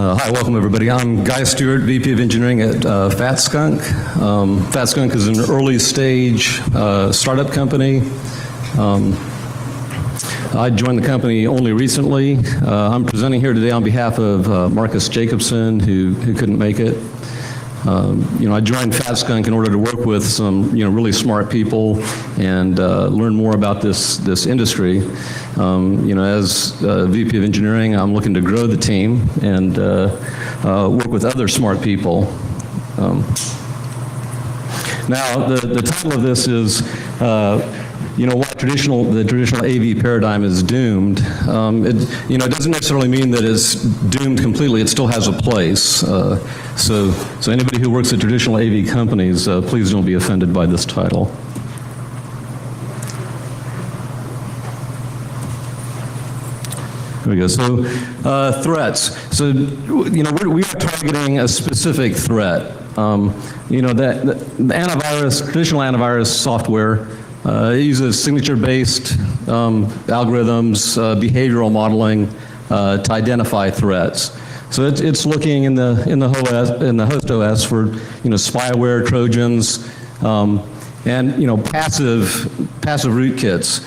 Hi, welcome everybody. I'm Guy Stewart, VP of Engineering at Fat Skunk. Fat Skunk is an early stage startup company. I joined the company only recently. I'm presenting here today on behalf of Marcus Jacobson, who couldn't make it. I joined Fat Skunk in order to work with some, really smart people and learn more about this industry. As VP of Engineering, I'm looking to grow the team and work with other smart people. Now, the title of this is, why the traditional AV paradigm is doomed. It doesn't necessarily mean that it's doomed completely. It still has a place. So anybody who works at traditional AV companies, please don't be offended by this title. There we go. So threats. So we are targeting a specific threat. The antivirus, traditional antivirus software, it uses signature-based algorithms, behavioral modeling to identify threats. So it's looking in the host OS for spyware, Trojans, and passive rootkits.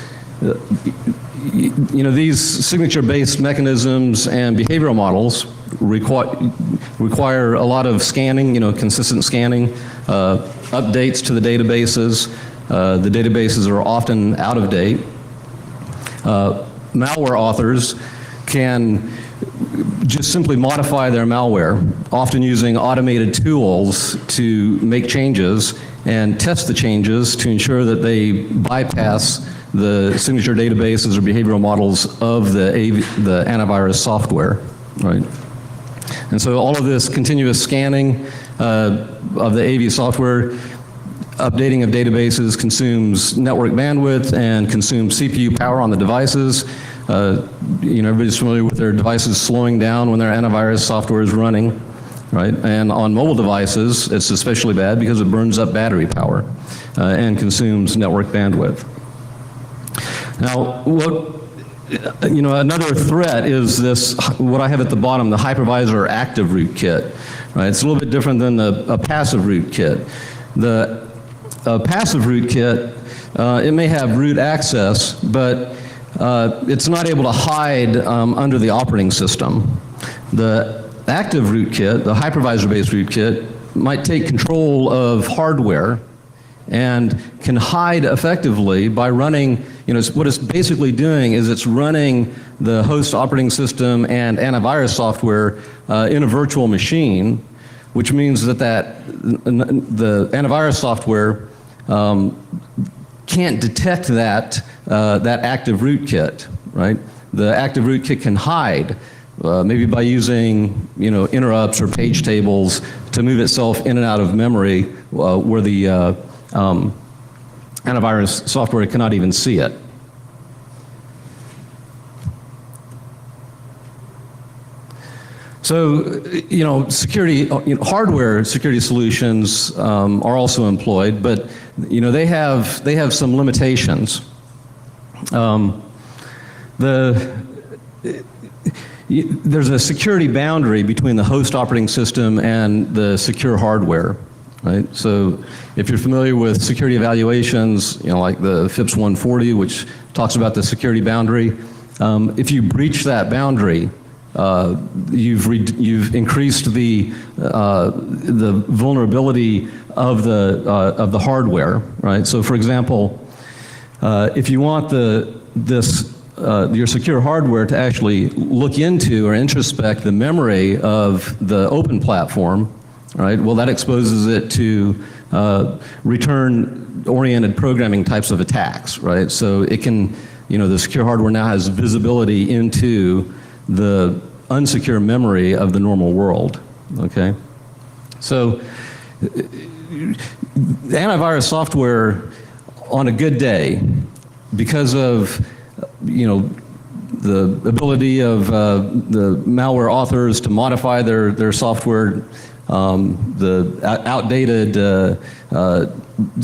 These signature-based mechanisms and behavioral models require a lot of scanning, consistent scanning, updates to the databases. The databases are often out of date. Malware authors can just simply modify their malware, often using automated tools to make changes and test the changes to ensure that they bypass the signature databases or behavioral models of the antivirus software, right? And so all of this continuous scanning of the AV software, updating of databases consumes network bandwidth and consumes CPU power on the devices. Everybody's familiar with their devices slowing down when their antivirus software is running, right? And on mobile devices, it's especially bad because it burns up battery power and consumes network bandwidth. Now, another threat is this, what I have at the bottom, the hypervisor active rootkit, right? It's a little bit different than a passive rootkit. The passive rootkit, it may have root access, but it's not able to hide under the operating system. The active rootkit, the hypervisor-based rootkit, might take control of hardware and can hide effectively by running, what it's basically doing is it's running the host operating system and antivirus software in a virtual machine, which means that the antivirus software can't detect that active rootkit, right? The active rootkit can hide, maybe by using interrupts or page tables to move itself in and out of memory where the antivirus software cannot even see it. So, security, hardware security solutions are also employed, but they have some limitations. There's a security boundary between the host operating system and the secure hardware, right? So, if you're familiar with security evaluations, like the FIPS 140, which talks about the security boundary, if you breach that boundary, you've increased the vulnerability of the hardware, right? So, for example, if you want your secure hardware to actually look into or introspect the memory of the open platform, right? Well, that exposes it to return-oriented programming types of attacks, right? So it can, the secure hardware now has visibility into the unsecure memory of the normal world, okay? So the antivirus software, on a good day, because of, the ability of the malware authors to modify their software, the outdated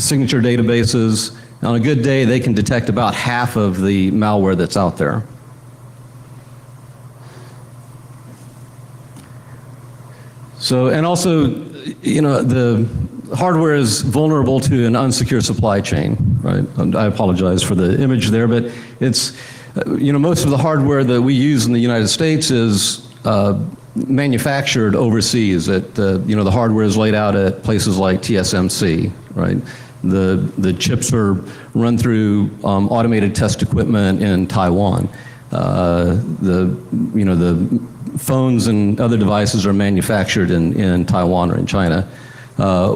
signature databases, on a good day, they can detect about half of the malware that's out there. So, and also, the hardware is vulnerable to an unsecure supply chain, right? I apologize for the image there, but it's, most of the hardware that we use in the United States is manufactured overseas. The hardware is laid out at places like TSMC, right? The chips are run through automated test equipment in Taiwan. The phones and other devices are manufactured in Taiwan or in China,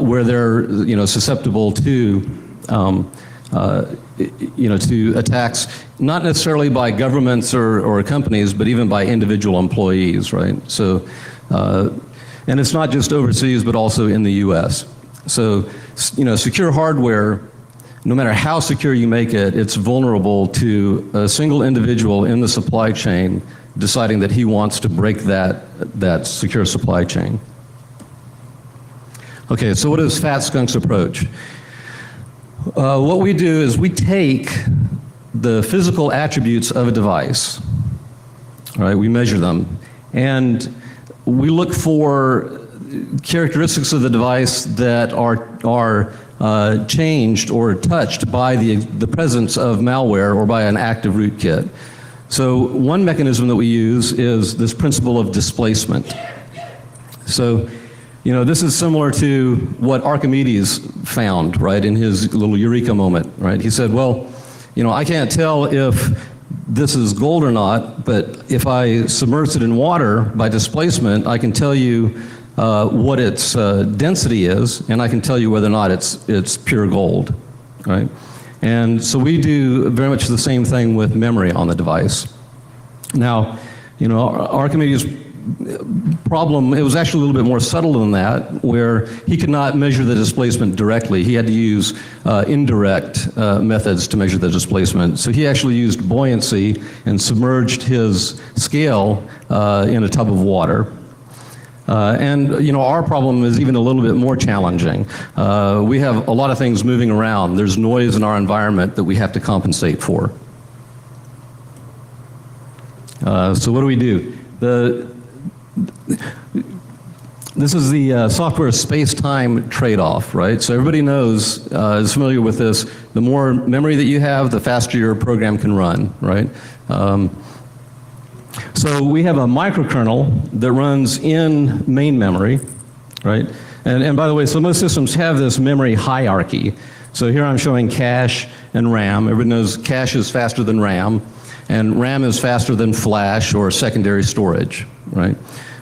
where they're susceptible to to attacks, not necessarily by governments or companies, but even by individual employees, right? So, and it's not just overseas, but also in the U.S. So, secure hardware, no matter how secure you make it, it's vulnerable to a single individual in the supply chain deciding that he wants to break that secure supply chain. Okay, so what is Fat Skunk's approach? What we do is we take the physical attributes of a device, right? We measure them, and we look for characteristics of the device that are changed or touched by the presence of malware or by an active rootkit. So one mechanism that we use is this principle of displacement. So, this is similar to what Archimedes found, right, in his little eureka moment, right? He said, well, I can't tell if this is gold or not, but if I submerge it in water by displacement, I can tell you what its density is, and I can tell you whether or not it's pure gold, right? And so we do very much the same thing with memory on the device. Now, Archimedes' problem, it was actually a little bit more subtle than that, where he could not measure the displacement directly. He had to use indirect methods to measure the displacement. So he actually used buoyancy and submerged his scale in a tub of water. Our problem is even a little bit more challenging. We have a lot of things moving around. There's noise in our environment that we have to compensate for. So what do we do? This is the software space-time trade-off, right? So everybody knows, is familiar with this. The more memory that you have, the faster your program can run, right? So we have a microkernel that runs in main memory, right? And by the way, so most systems have this memory hierarchy. So here I'm showing cache and RAM. Everybody knows cache is faster than RAM, and RAM is faster than flash or secondary storage, right?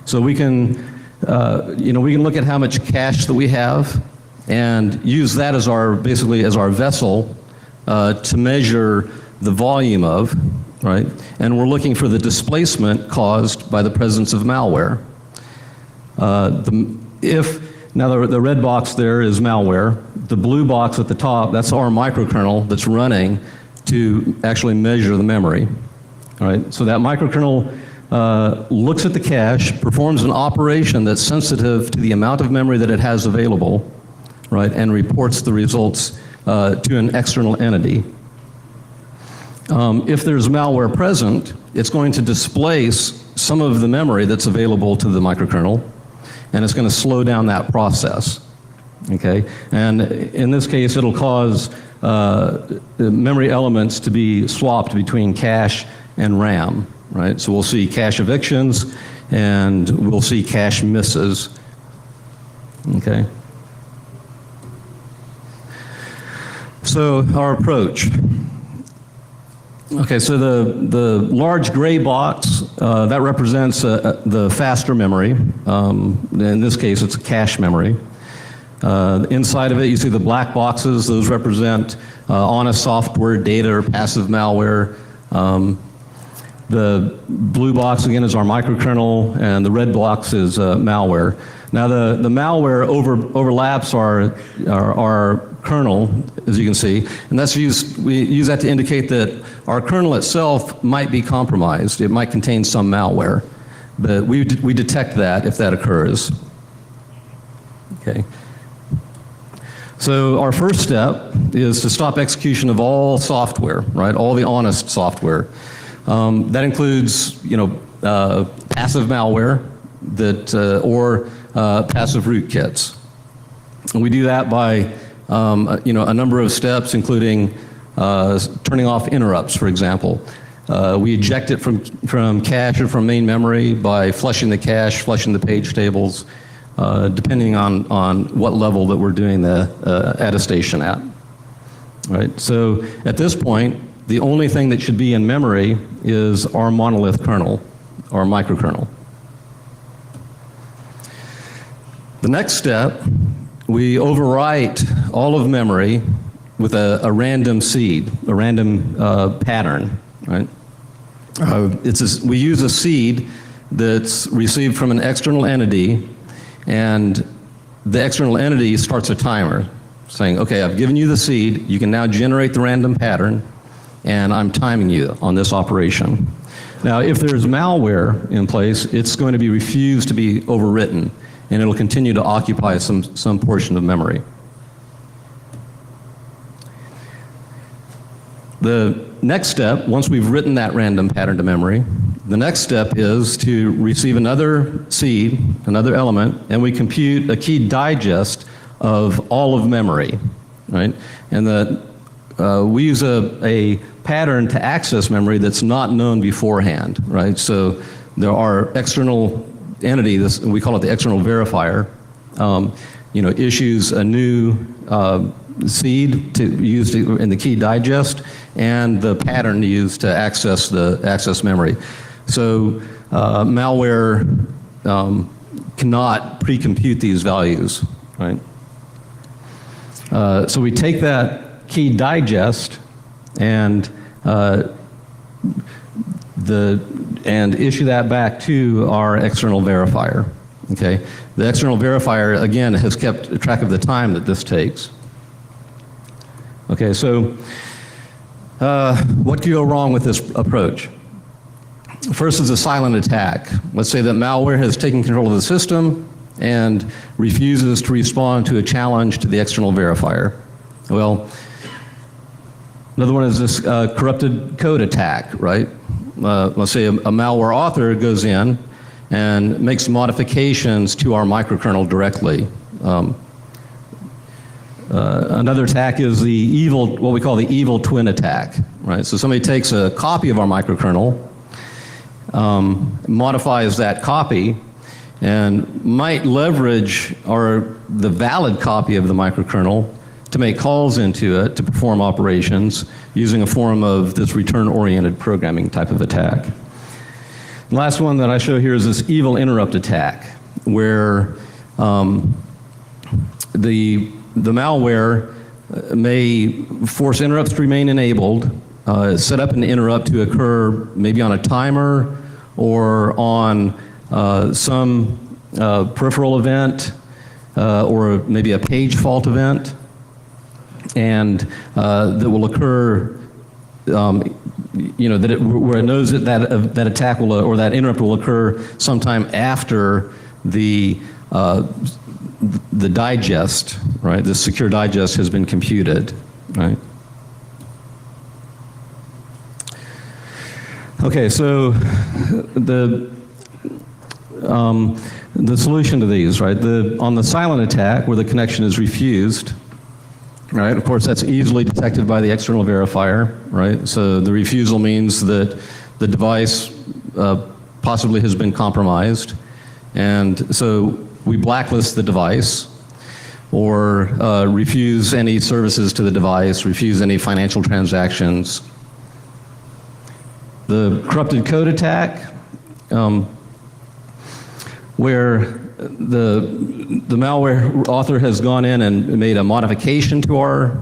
So we can, we can look at how much cache that we have and use that as basically as our vessel to measure the volume of, right? And we're looking for the displacement caused by the presence of malware. Now the red box there is malware. The blue box at the top, that's our microkernel that's running to actually measure the memory. All right? So that microkernel looks at the cache, performs an operation that's sensitive to the amount of memory that it has available, right, and reports the results to an external entity. If there's malware present, it's going to displace some of the memory that's available to the microkernel, and it's going to slow down that process. Okay? And in this case, it'll cause memory elements to be swapped between cache and RAM, right? So we'll see cache evictions, and we'll see cache misses. Okay? So our approach. Okay, so the large gray box, that represents the faster memory. In this case, it's a cache memory. Inside of it, you see the black boxes. Those represent honest software, data, or passive malware. The blue box, again, is our microkernel, and the red box is malware. Now, the malware overlaps our kernel, as you can see, and we use that to indicate that our kernel itself might be compromised. It might contain some malware, but we detect that if that occurs. Okay. So our first step is to stop execution of all software, right? All the honest software. That includes, passive malware, or passive rootkits. And we do that by a number of steps, including turning off interrupts, for example. We eject it from cache or from main memory by flushing the cache, flushing the page tables, depending on what level that we're doing the attestation at. Right? So at this point, the only thing that should be in memory is our monolith kernel, our microkernel. The next step, we overwrite all of memory with a random seed, a random pattern. Right? We use a seed that's received from an external entity, and the external entity starts a timer saying, okay, I've given you the seed, you can now generate the random pattern, and I'm timing you on this operation. Now, if there's malware in place, it's going to be refused to be overwritten, and it'll continue to occupy some portion of memory. The next step, once we've written that random pattern to memory, the next step is to receive another seed, another element, and we compute a key digest of all of memory, right? And we use a pattern to access memory that's not known beforehand, right? So there are external entity, we call it the external verifier, issues a new seed to use in the key digest, and the pattern to use to access memory. So malware cannot pre-compute these values, right? So we take that key digest and issue that back to our external verifier. Okay, the external verifier again has kept track of the time that this takes. Okay, so what could go wrong with this approach? First is a silent attack. Let's say that malware has taken control of the system and refuses to respond to a challenge to the external verifier. Well, another one is this corrupted code attack, right? Let's say a malware author goes in and makes modifications to our microkernel directly. Another attack is what we call the evil twin attack, right? So somebody takes a copy of our microkernel, modifies that copy, and might leverage the valid copy of the microkernel to make calls into it to perform operations using a form of this return-oriented programming type of attack. The last one that I show here is this evil interrupt attack, where the malware may force interrupts to remain enabled, set up an interrupt to occur maybe on a timer or on some peripheral event or maybe a page fault event, and that will occur, where it knows that attack will or that interrupt will occur sometime after the digest, right? The secure digest has been computed, right? Okay, so the solution to these, right? On the silent attack, where the connection is refused, right? Of course, that's easily detected by the external verifier, right? So the refusal means that the device possibly has been compromised, and so we blacklist the device, or refuse any services to the device, refuse any financial transactions. The corrupted code attack, where the malware author has gone in and made a modification to our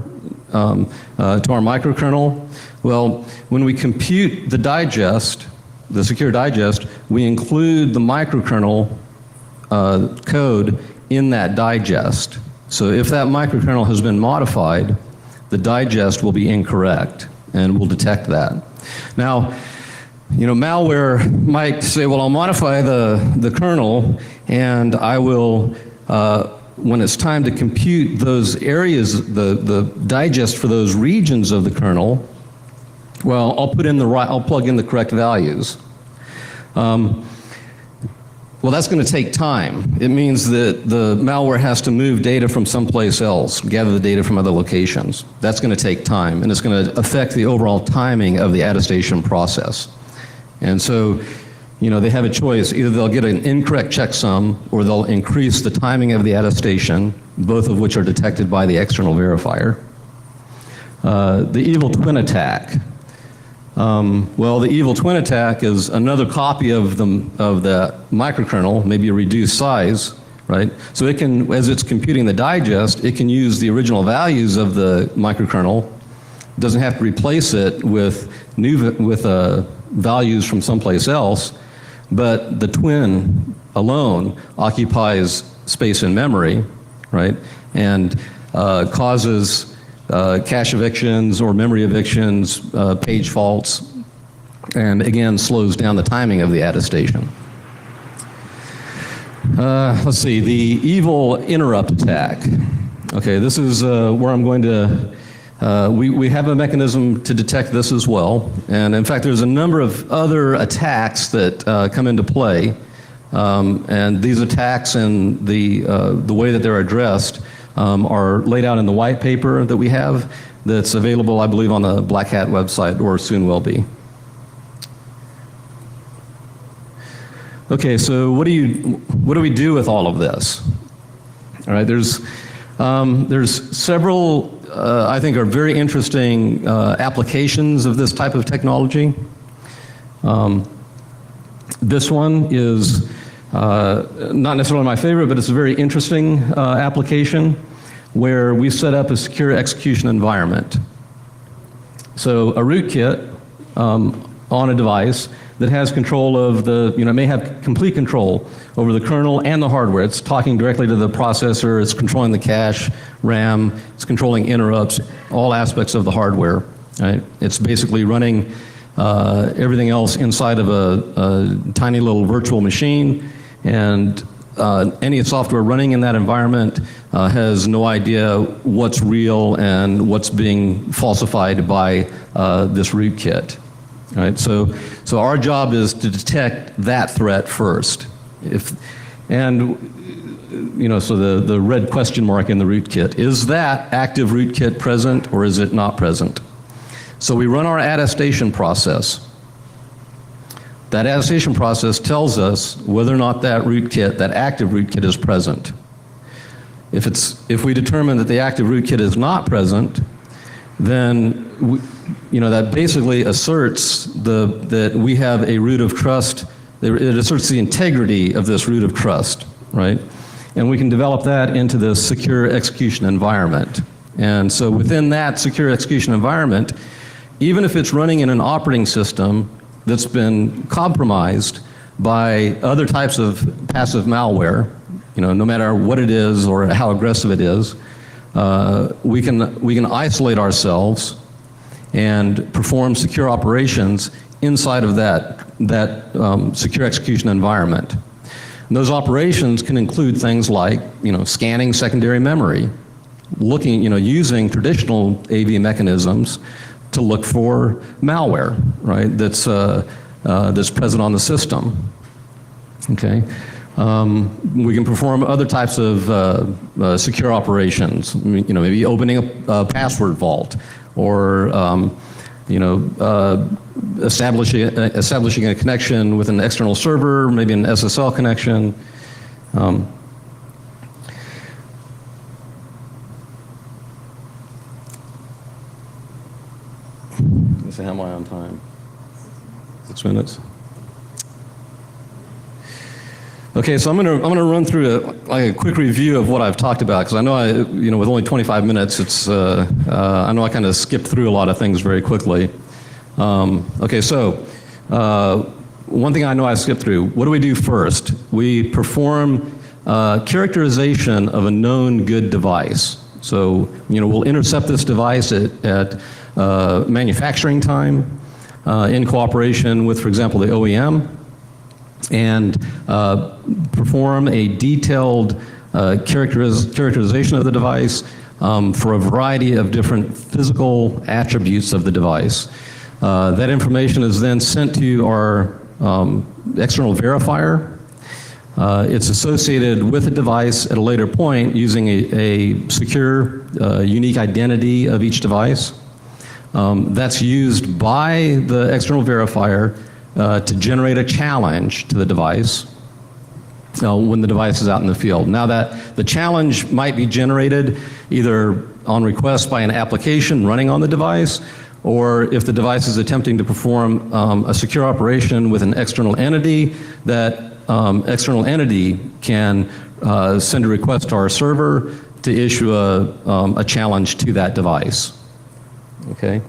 microkernel. Well, when we compute the digest, the secure digest, we include the microkernel code in that digest. So if that microkernel has been modified, the digest will be incorrect, and we'll detect that. Now, malware might say, well, I'll modify the kernel, and I will, when it's time to compute those areas, the digest for those regions of the kernel, well, I'll plug in the correct values. Well, that's going to take time. It means that the malware has to move data from someplace else, gather the data from other locations. That's going to take time, and it's going to affect the overall timing of the attestation process. And so, they have a choice. Either they'll get an incorrect checksum, or they'll increase the timing of the attestation, both of which are detected by the external verifier. The evil twin attack. Well, the evil twin attack is another copy of the microkernel, maybe a reduced size, right? So it can, as it's computing the digest, it can use the original values of the microkernel. It doesn't have to replace it with values from someplace else, but the twin alone occupies space in memory, right? And causes cache evictions or memory evictions, page faults, and again slows down the timing of the attestation. Let's see, the evil interrupt attack. Okay, this is where I'm going to, we have a mechanism to detect this as well, and in fact there's a number of other attacks that come into play, and these attacks and the way that they're addressed are laid out in the white paper that we have that's available, I believe, on the Black Hat website, or soon will be. Okay, so what do we do with all of this? All right, there's several, I think, are very interesting applications of this type of technology. This one is not necessarily my favorite, but it's a very interesting application where we set up a secure execution environment. So a rootkit on a device that has control of may have complete control over the kernel and the hardware. It's talking directly to the processor, it's controlling the cache, RAM, it's controlling interrupts, all aspects of the hardware, right? It's basically running everything else inside of a tiny little virtual machine, and any software running in that environment has no idea what's real and what's being falsified by this rootkit. Right? So our job is to detect that threat first. So the red question mark in the rootkit, is that active rootkit present or is it not present? So we run our attestation process. That attestation process tells us whether or not that rootkit, that active rootkit, is present. If we determine that the active rootkit is not present, then that basically asserts that we have a root of trust. It asserts the integrity of this root of trust, right? And we can develop that into the secure execution environment. And so within that secure execution environment, even if it's running in an operating system that's been compromised by other types of passive malware, no matter what it is or how aggressive it is, we can isolate ourselves and perform secure operations inside of that secure execution environment. And those operations can include things like scanning secondary memory, using traditional AV mechanisms to look for malware, right? That's present on the system. Okay. We can perform other types of secure operations. Maybe opening a password vault, or establishing a connection with an external server, maybe an SSL connection. Let's see, how am I on time? 6 minutes. Okay, so I'm gonna run through a quick review of what I've talked about, because I know with only 25 minutes, it's I know I kind of skipped through a lot of things very quickly. Okay, so one thing I know I skipped through. What do we do first? We perform characterization of a known good device. So we'll intercept this device at manufacturing time in cooperation with, for example, the OEM, and perform a detailed characterization of the device for a variety of different physical attributes of the device. That information is then sent to our external verifier. It's associated with a device at a later point using a secure, unique identity of each device. That's used by the external verifier to generate a challenge to the device when the device is out in the field. Now that the challenge might be generated either on request by an application running on the device, or if the device is attempting to perform a secure operation with an external entity, that external entity can send a request to our server to issue a challenge to that device. Okay.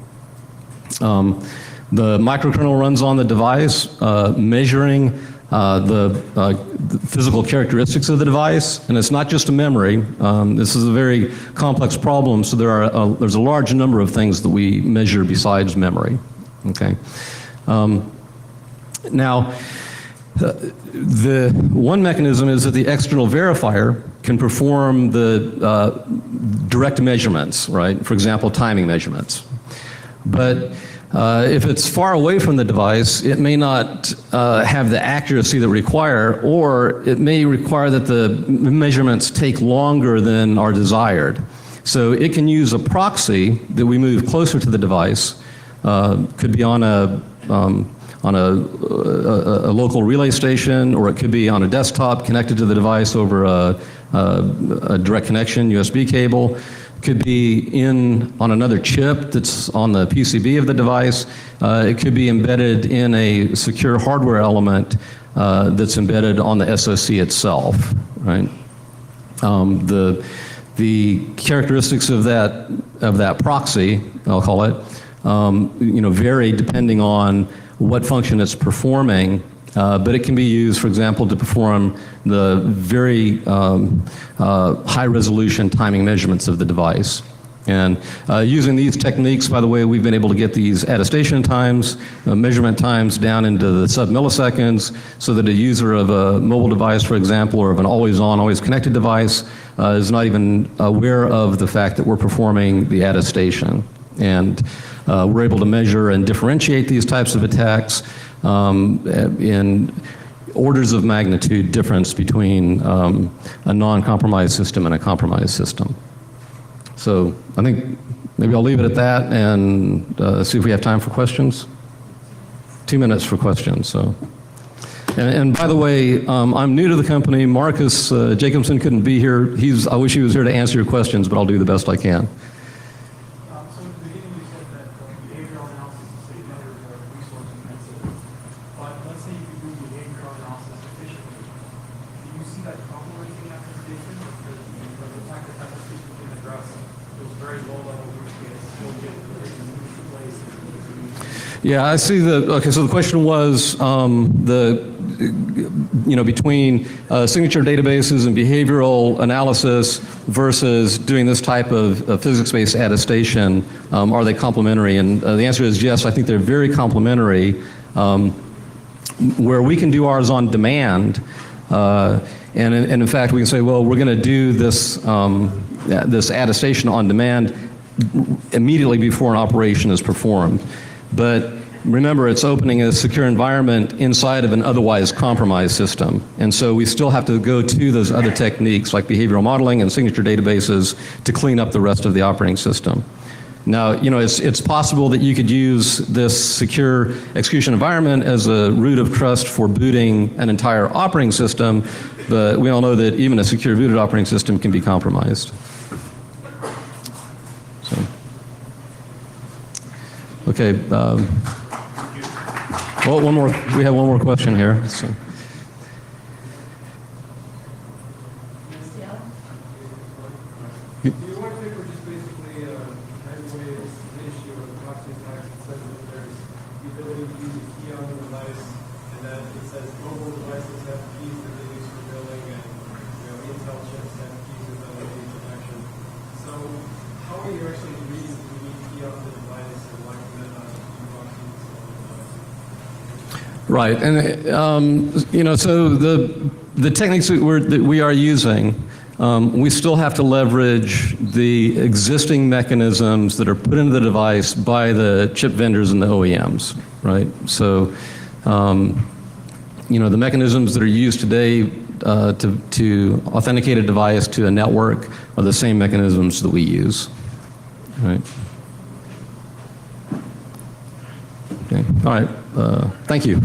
The microkernel runs on the device, measuring the physical characteristics of the device, and it's not just a memory. This is a very complex problem, so there's a large number of things that we measure besides memory. Okay. Now, the one mechanism is that the external verifier can perform the direct measurements, right? For example, timing measurements. But if it's far away from the device, it may not have the accuracy that we require, or it may require that the measurements take longer than are desired. So it can use a proxy that we move closer to the device. Could be on a local relay station, or it could be on a desktop connected to the device over a direct connection USB cable. Could be on another chip that's on the PCB of the device. It could be embedded in a secure hardware element that's embedded on the SoC itself, right? The characteristics of that proxy, I'll call it, vary depending on what function it's performing. But it can be used, for example, to perform the very high-resolution timing measurements of the device. And using these techniques, by the way, we've been able to get these attestation times, measurement times down into the sub-milliseconds, so that a user of a mobile device, for example, or of an always-on, always-connected device is not even aware of the fact that we're performing the attestation. And we're able to measure and differentiate these types of attacks in orders of magnitude difference between a non-compromised system and a compromised system. So I think maybe I'll leave it at that and see if we have time for questions. 2 minutes for questions. So, and by the way, I'm new to the company. Marcus Jacobson couldn't be here. I wish he was here to answer your questions, but I'll do the best I can. Yeah, I see okay, so the question was between signature databases and behavioral analysis versus doing this type of physics-based attestation, are they complementary? And the answer is yes, I think they're very complementary. Where we can do ours on demand, and in fact we can say, well, we're going to do this, this attestation on demand immediately before an operation is performed. But remember, it's opening a secure environment inside of an otherwise compromised system. And so we still have to go to those other techniques like behavioral modeling and signature databases to clean up the rest of the operating system. Now, it's possible that you could use this secure execution environment as a root of trust for booting an entire operating system, but we all know that even a secure booted operating system can be compromised. So. Okay. Well, we have one more question here. So. Right, and so the techniques that we are using, we still have to leverage the existing mechanisms that are put into the device by the chip vendors and the OEMs, right? So, the mechanisms that are used today to authenticate a device to a network are the same mechanisms that we use. Right. Okay. All right. Thank you.